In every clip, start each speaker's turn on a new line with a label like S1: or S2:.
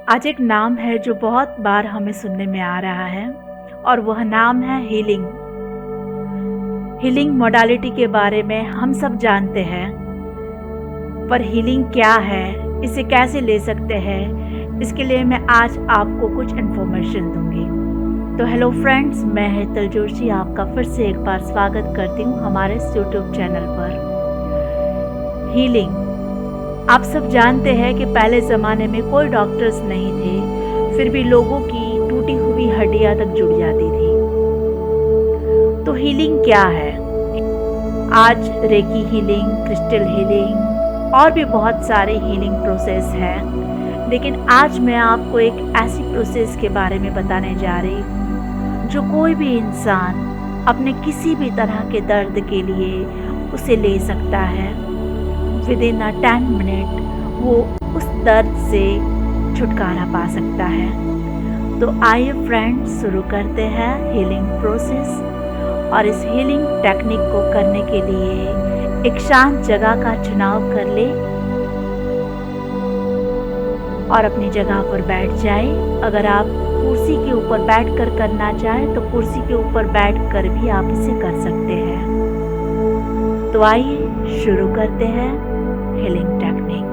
S1: आज एक नाम है जो बहुत बार हमें सुनने में आ रहा है और वह नाम है हीलिंग। हीलिंग मोडालिटी के बारे में हम सब जानते हैं, पर हीलिंग क्या है, इसे कैसे ले सकते हैं, इसके लिए मैं आज आपको कुछ इन्फॉर्मेशन दूंगी। तो हेलो फ्रेंड्स, मैं हेतल जोशी आपका फिर से एक बार स्वागत करती हूँ हमारे यूट्यूब चैनल पर। हीलिंग, आप सब जानते हैं कि पहले ज़माने में कोई डॉक्टर्स नहीं थे, फिर भी लोगों की टूटी हुई हड्डियां तक जुड़ जाती थी। तो हीलिंग क्या है? आज रेकी हीलिंग, क्रिस्टल हीलिंग और भी बहुत सारे हीलिंग प्रोसेस हैं, लेकिन आज मैं आपको एक ऐसी प्रोसेस के बारे में बताने जा रही हूँ जो कोई भी इंसान अपने किसी भी तरह के दर्द के लिए उसे ले सकता है। विदिन 10 मिनट वो उस दर्द से छुटकारा पा सकता है। तो आइए फ्रेंड्स, शुरू करते हैं हीलिंग प्रोसेस। और इस हीलिंग टेक्निक को करने के लिए एक शांत जगह का चुनाव कर ले और अपनी जगह पर बैठ जाए। अगर आप कुर्सी के ऊपर बैठकर करना चाहें तो कुर्सी के ऊपर बैठकर भी आप इसे कर सकते हैं। तो आइए शुरू करते हैं हीलिंग टेक्निक।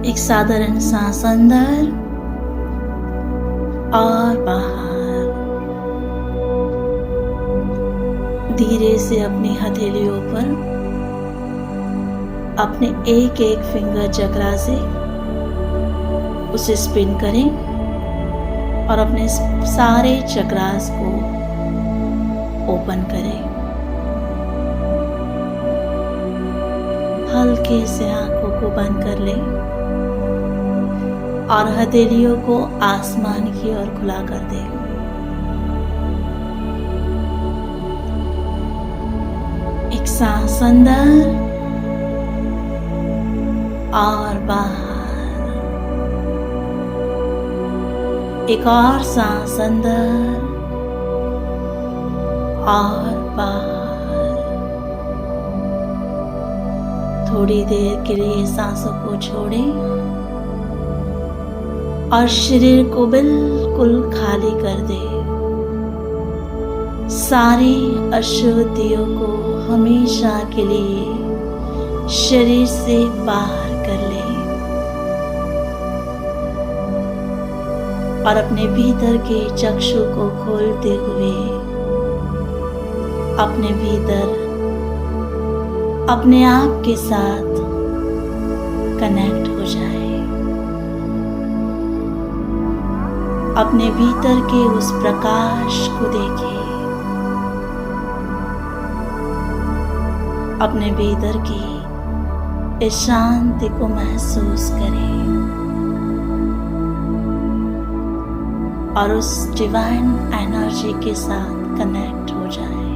S2: एक साधारण सांस अंदर और बाहर। धीरे से अपनी हथेलियों पर अपने एक एक फिंगर चक्रा से उसे स्पिन करें और अपने सारे चक्रास को ओपन करें। हल्के से आंखों को बंद कर लें और हथेलियों को आसमान की ओर खुला कर दें। एक सांस अंदर और बाहर। एक और सांस अंदर और बाहर। थोड़ी देर के लिए सांसों को छोड़ें और शरीर को बिल्कुल खाली कर दे। सारी अशुद्धियों को हमेशा के लिए शरीर से बाहर कर ले और अपने भीतर के चक्षु को खोलते हुए अपने भीतर अपने आप के साथ कनेक्ट हो जाए। अपने भीतर के उस प्रकाश को देखें, अपने भीतर की इस शांति को महसूस करें और उस डिवाइन एनर्जी के साथ कनेक्ट हो जाए।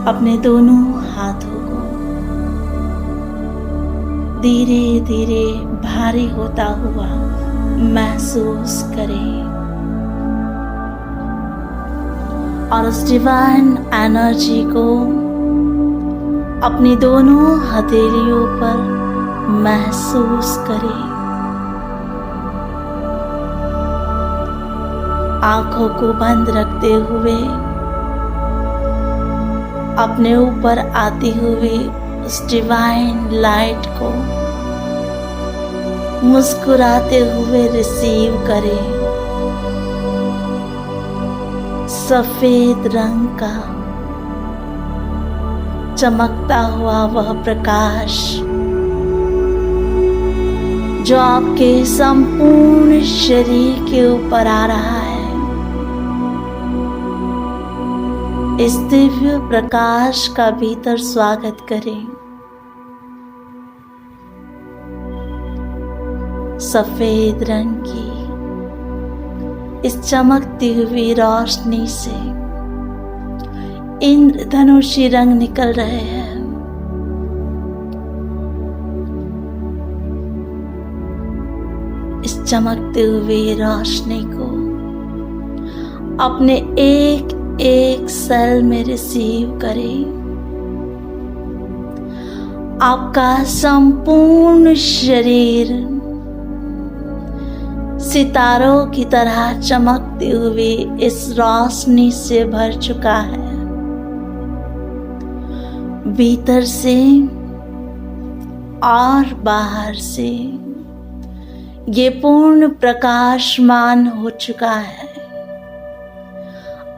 S2: अपने दोनों हाथों को धीरे धीरे भारी होता हुआ महसूस करें और उस डिवाइन एनर्जी को अपनी दोनों हथेलियों पर महसूस करें। आंखों को बंद रखते हुए अपने ऊपर आती हुई उस डिवाइन लाइट को मुस्कुराते हुए रिसीव करें। सफेद रंग का चमकता हुआ वह प्रकाश जो आपके संपूर्ण शरीर के ऊपर आ रहा है, इस दिव्य प्रकाश का भीतर स्वागत करें। सफेद रंग की इस चमकती हुई रोशनी से इंद्रधनुषी रंग निकल रहे हैं। इस चमकती हुई रोशनी को अपने एक एक सेल में रिसीव करें। आपका संपूर्ण शरीर सितारों की तरह चमकती हुई इस रोशनी से भर चुका है। भीतर से और बाहर से ये पूर्ण प्रकाशमान हो चुका है।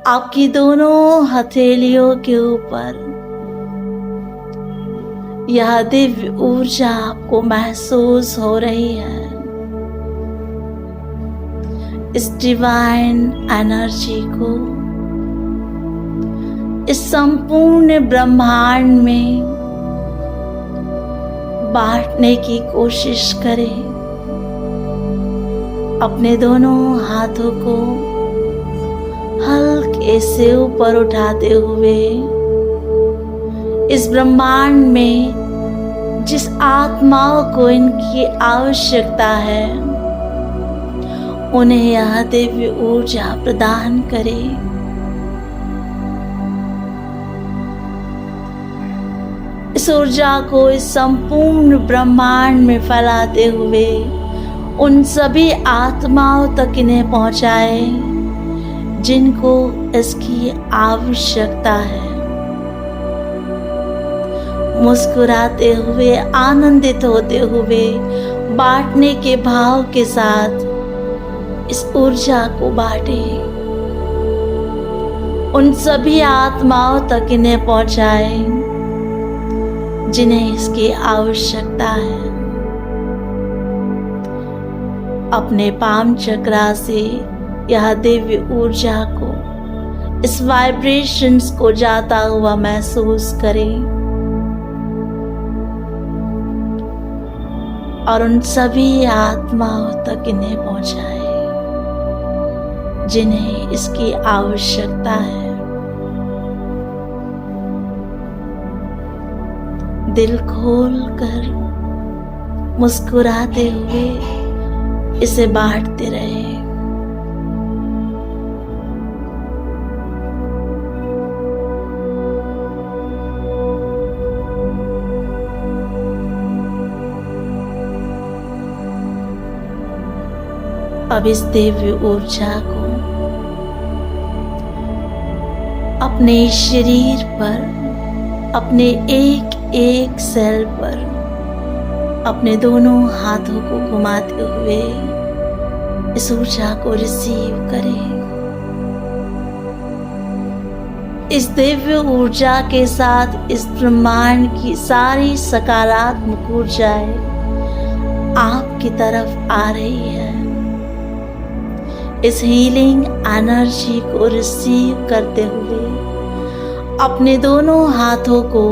S2: आपकी दोनों हथेलियों के ऊपर यह दिव्य ऊर्जा आपको महसूस हो रही है। इस डिवाइन एनर्जी को इस संपूर्ण ब्रह्मांड में बांटने की कोशिश करें। अपने दोनों हाथों को हल्के से ऊपर उठाते हुए इस ब्रह्मांड में जिस आत्माओं को इनकी आवश्यकता है उन्हें यह दिव्य ऊर्जा प्रदान करें। इस ऊर्जा को इस संपूर्ण ब्रह्मांड में फैलाते हुए उन सभी आत्माओं तक इन्हें पहुंचाए जिनको इसकी आवश्यकता है। मुस्कुराते हुए, आनंदित होते हुए, बांटने के भाव के साथ इस ऊर्जा को बांटें। उन सभी आत्माओं तक इन्हें पहुंचाए जिन्हें इसकी आवश्यकता है। अपने पाम चक्रा से यह दिव्य ऊर्जा को, इस वाइब्रेशंस को जाता हुआ महसूस करें और उन सभी आत्माओं तक इन्हें पहुंचाए जिन्हें इसकी आवश्यकता है। दिल खोलकर मुस्कुराते हुए इसे बांटते रहे। अब इस दिव्य ऊर्जा को अपने शरीर पर, अपने एक एक सेल पर, अपने दोनों हाथों को घुमाते हुए इस ऊर्जा को रिसीव करें। इस दिव्य ऊर्जा के साथ इस ब्रह्मांड की सारी सकारात्मक ऊर्जाएं आपकी तरफ आ रही है। इस हीलिंग एनर्जी को रिसीव करते हुए अपने दोनों हाथों को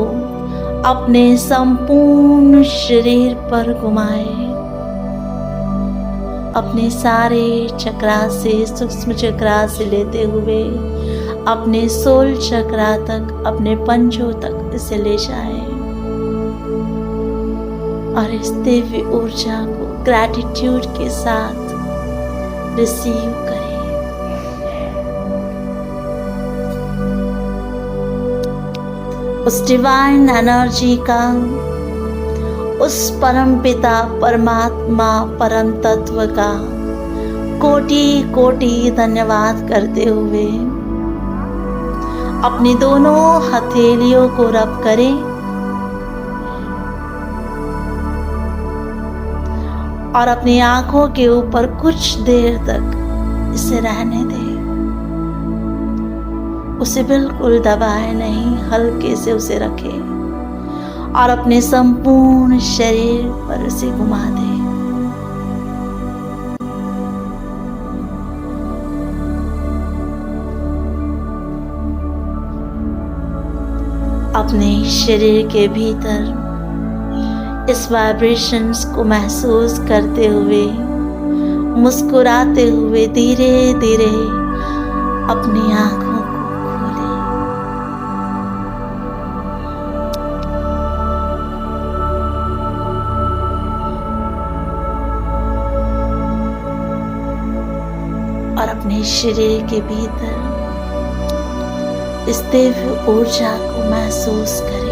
S2: अपने संपूर्ण शरीर पर घुमाएं। अपने सारे चक्रा से, सूक्ष्म चक्रा से लेते हुए अपने सोल चक्रा तक, अपने पंजों तक इसे ले जाएं और इस दिव्य ऊर्जा को ग्रैटिट्यूड के साथ रिसीव करें। उस डिवाइन एनर्जी का, उस परम पिता, परमात्मा, परम तत्व का कोटि कोटि धन्यवाद करते हुए अपनी दोनों हथेलियों को रब करें और अपनी आंखों के ऊपर कुछ देर तक इसे रहने दें। उसे बिल्कुल दबाए नहीं, हल्के से उसे रखें और अपने संपूर्ण शरीर पर उसे घुमा दें। अपने शरीर के भीतर इस वाइब्रेशंस को महसूस करते हुए, मुस्कुराते हुए धीरे धीरे अपनी आंखों को खोलें। और अपने शरीर के भीतर इस दिव्य ऊर्जा को महसूस करें।